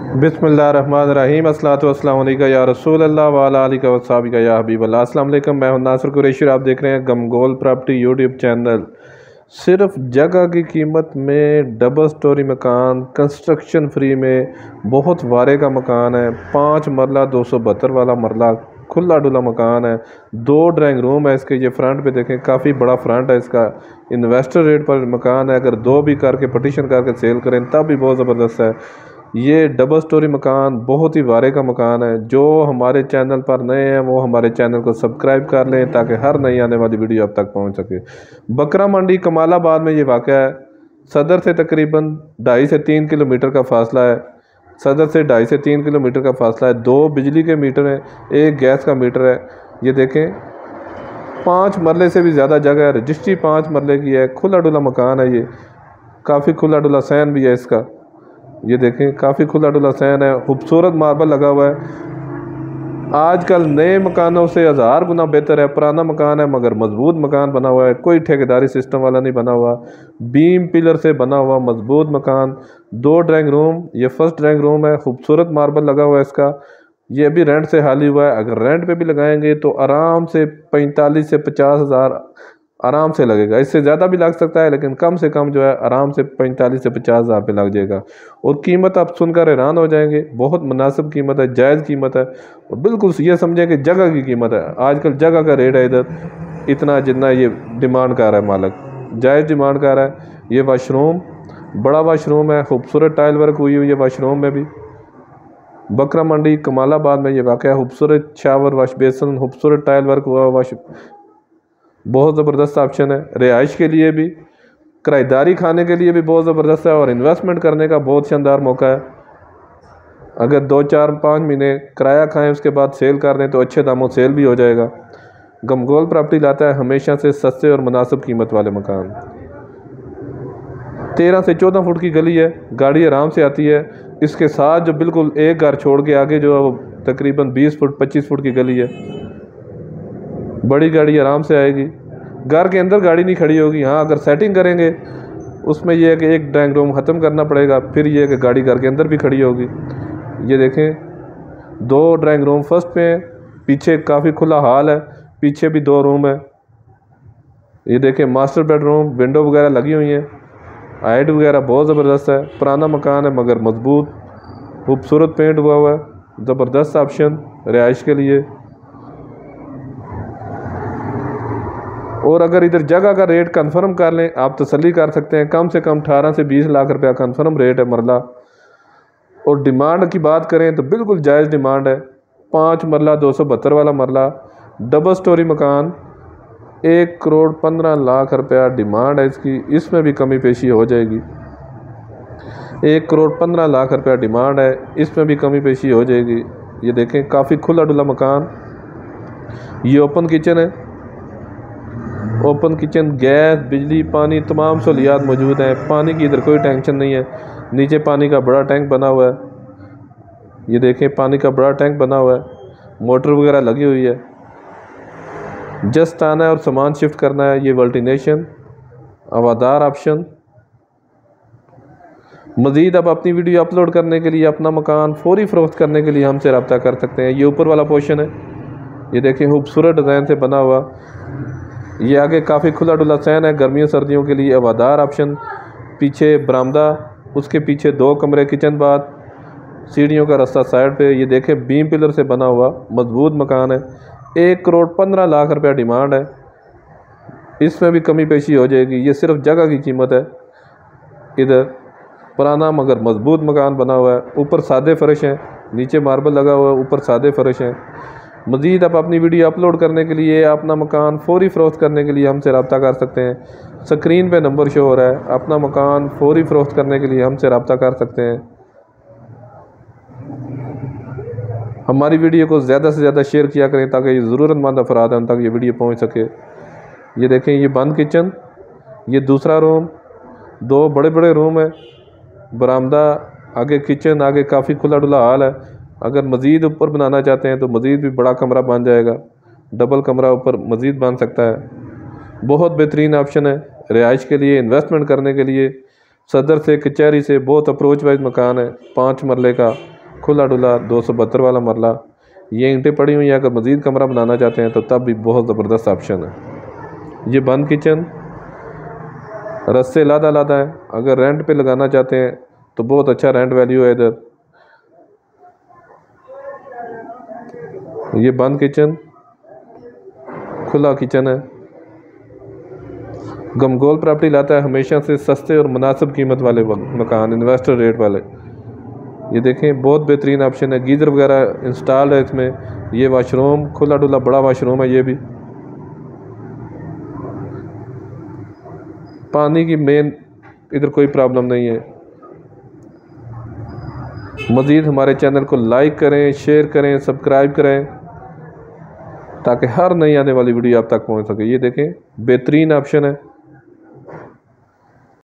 बिस्मिल्लाहिर्रहमानिर्रहीम अस्सलातु वस्सलामु अलैका या रसूल अल्लाह व अला आलिका व अस्हाबिका या हबीब अल्लाह। अस्सलाम वालेकुम, मैं हूं नासिर कुरैशी। आप देख रहे हैं गमगोल प्रॉपर्टी यूट्यूब चैनल। सिर्फ जगह की कीमत में डबल स्टोरी मकान कंस्ट्रक्शन फ्री में बहुत वारे का मकान है। 5 मरला 272 वाला मरला खुला डुला मकान है। 2 ड्राइंग रूम है इसके। ये फ्रंट पे देखें, काफ़ी बड़ा फ्रंट है इसका। इन्वेस्टर रेट पर मकान है। अगर 2 भी करके पटिशन करके सेल करें तब भी बहुत ज़बरदस्त है। ये डबल स्टोरी मकान बहुत ही वारे का मकान है। जो हमारे चैनल पर नए हैं वो हमारे चैनल को सब्सक्राइब कर लें ताकि हर नई आने वाली वीडियो आप तक पहुंच सके। बकरा मंडी कमालाबाद में ये वाक़या है। सदर से तकरीबन 2.5 से 3 किलोमीटर का फासला है। सदर से 2.5 से 3 किलोमीटर का फासला है। 2 बिजली के मीटर हैं, 1 गैस का मीटर है। ये देखें, 5 मरले से भी ज़्यादा जगह है। रजिस्ट्री 5 मरले की है। खुला डुला मकान है। ये काफ़ी खुला डुला सैन भी है इसका। ये देखें, काफ़ी खुला डुला सैन है। खूबसूरत मार्बल लगा हुआ है। आजकल नए मकानों से 1000 गुना बेहतर है। पुराना मकान है मगर मजबूत मकान बना हुआ है। कोई ठेकेदारी सिस्टम वाला नहीं बना हुआ। बीम पिलर से बना हुआ मजबूत मकान। 2 ड्राइंग रूम, ये फर्स्ट ड्राइंग रूम है। खूबसूरत मार्बल लगा हुआ है इसका। ये अभी रेंट से हाली हुआ है। अगर रेंट पे भी लगाएंगे तो आराम से 45 से 50 हज़ार आराम से लगेगा। इससे ज़्यादा भी लग सकता है लेकिन कम से कम जो है आराम से 45 से 50 हज़ार पे लग जाएगा। और कीमत आप सुनकर हैरान हो जाएंगे। बहुत मुनासिब कीमत है, जायज़ कीमत है। और बिल्कुल ये समझें कि जगह की कीमत है। आजकल जगह का रेट है इधर इतना जितना ये डिमांड कर रहा है मालिक, जायज़ डिमांड कर रहा है। ये वाशरूम बड़ा वाशरूम है। खूबसूरत टाइल वर्क हुई हुई है वाशरूम में भी। बकरा मंडी कमालाबाद में ये वाक़या। खूबसूरत शावर, वाश बेसन, खूबसूरत टाइल वर्क हुआ वाश, बहुत ज़बरदस्त ऑप्शन है। रिहाइश के लिए भी, किराएदारी खाने के लिए भी बहुत ज़बरदस्त है। और इन्वेस्टमेंट करने का बहुत शानदार मौका है। अगर 2, 4, 5 महीने किराया खाएं उसके बाद सेल कर दें तो अच्छे दामों सेल भी हो जाएगा। गमगोल प्रॉपर्टी लाता है हमेशा से सस्ते और मुनासिब कीमत वाले मकान। 13 से 14 फुट की गली है, गाड़ी आराम से आती है। इसके साथ जो बिल्कुल एक घर छोड़ के आगे जो है वो तकरीबन 20 फुट 25 फुट की गली है। बड़ी गाड़ी आराम से आएगी। घर के अंदर गाड़ी नहीं खड़ी होगी। हाँ, अगर सेटिंग करेंगे उसमें यह है कि एक ड्राइंग रूम ख़त्म करना पड़ेगा, फिर यह है कि गाड़ी घर के अंदर भी खड़ी होगी। ये देखें, 2 ड्राइंग रूम फर्स्ट पे हैं। पीछे काफ़ी खुला हॉल है। पीछे भी 2 रूम है। ये देखें, मास्टर बेडरूम, विंडो वगैरह लगी हुई हैं। हाइट वगैरह बहुत ज़बरदस्त है। पुराना मकान है मगर मजबूत, खूबसूरत पेंट हुआ हुआ है। ज़बरदस्त ऑप्शन रिहाइश के लिए। और अगर इधर जगह का रेट कंफर्म कर लें आप तसल्ली कर सकते हैं। कम से कम 18 से 20 लाख रुपया कंफर्म रेट है मरला। और डिमांड की बात करें तो बिल्कुल जायज़ डिमांड है। 5 मरला 272 वाला मरला डबल स्टोरी मकान, 1 करोड़ 15 लाख रुपया डिमांड है इसकी। इसमें भी कमी पेशी हो जाएगी। 1 करोड़ 15 लाख रुपया डिमांड है, इसमें भी कमी पेशी हो जाएगी। ये देखें, काफ़ी खुला डुला मकान। ये ओपन किचन है। ओपन किचन, गैस, बिजली, पानी, तमाम सहूलियात मौजूद हैं। पानी की इधर कोई टेंशन नहीं है। नीचे पानी का बड़ा टैंक बना हुआ है। ये देखें, पानी का बड़ा टैंक बना हुआ है। मोटर वगैरह लगी हुई है। जस्ट आना है और सामान शिफ्ट करना है। ये वल्टिनेशन, हवादार ऑप्शन। मज़ीद आप अपनी वीडियो अपलोड करने के लिए, अपना मकान फौरी फ़रोख्त करने के लिए हमसे रब्ता कर सकते हैं। ये ऊपर वाला पोर्शन है। ये देखें, खूबसूरत डिज़ाइन से बना हुआ। ये आगे काफ़ी खुला डुला सैन है। गर्मियों सर्दियों के लिए हवादार ऑप्शन। पीछे बरामदा, उसके पीछे 2 कमरे, किचन बाथ, सीढ़ियों का रास्ता साइड पे। ये देखें, बीम पिलर से बना हुआ मजबूत मकान है। 1 करोड़ 15 लाख रुपया डिमांड है। इसमें भी कमी पेशी हो जाएगी। ये सिर्फ जगह की कीमत है। इधर पुराना मगर मजबूत मकान बना हुआ है। ऊपर सादे फर्श हैं, नीचे मार्बल लगा हुआ है, ऊपर सादे फर्श हैं। मज़ीद आप अपनी वीडियो अपलोड करने के लिए, अपना मकान फौरी फ़रोख्त करने के लिए हमसे रब्ता कर सकते हैं। स्क्रीन पे नंबर शो हो रहा है। अपना मकान फौरी फ़रोख्त करने के लिए हमसे रब्ता कर सकते हैं। हमारी वीडियो को ज़्यादा से ज़्यादा शेयर किया करें ताकि ये ज़रूरतमंद अफराद हैं उन तक ये वीडियो पहुँच सके। ये देखें, ये बंद किचन, ये दूसरा रूम, 2 बड़े बड़े रूम है। बरामदा, आगे किचन, आगे काफ़ी खुला डुला हॉल है। अगर मज़ीद ऊपर बनाना चाहते हैं तो मज़ीद भी बड़ा कमरा बन जाएगा। डबल कमरा ऊपर मज़ीद बन सकता है। बहुत बेहतरीन ऑप्शन है रिहाइश के लिए, इन्वेस्टमेंट करने के लिए। सदर से, कचहरी से बहुत अप्रोच वाइज मकान है। 5 मरले का खुला डुला 272 वाला मरला। ये ईंटें पड़ी हुई हैं, अगर मज़ीद कमरा बनाना चाहते हैं तो तब भी बहुत ज़बरदस्त ऑप्शन है। ये बंद किचन, रस्से लादा लादा है, अगर रेंट पे लगाना चाहते हैं तो बहुत अच्छा रेंट वैल्यू है इधर। ये बंद किचन, खुला किचन है। गमगोल प्रॉपर्टी लाता है हमेशा से सस्ते और मुनासिब कीमत वाले मकान, इन्वेस्टर रेट वाले। ये देखें बहुत बेहतरीन ऑप्शन है, गीज़र वगैरह इंस्टॉल है इसमें। ये वाशरूम खुला डुला बड़ा वाशरूम है। ये भी पानी की मेन इधर कोई प्रॉब्लम नहीं है। मज़ीद हमारे चैनल को लाइक करें, शेयर करें, सब्सक्राइब करें ताकि हर नई आने वाली वीडियो आप तक पहुंच सके। ये देखें बेहतरीन ऑप्शन है।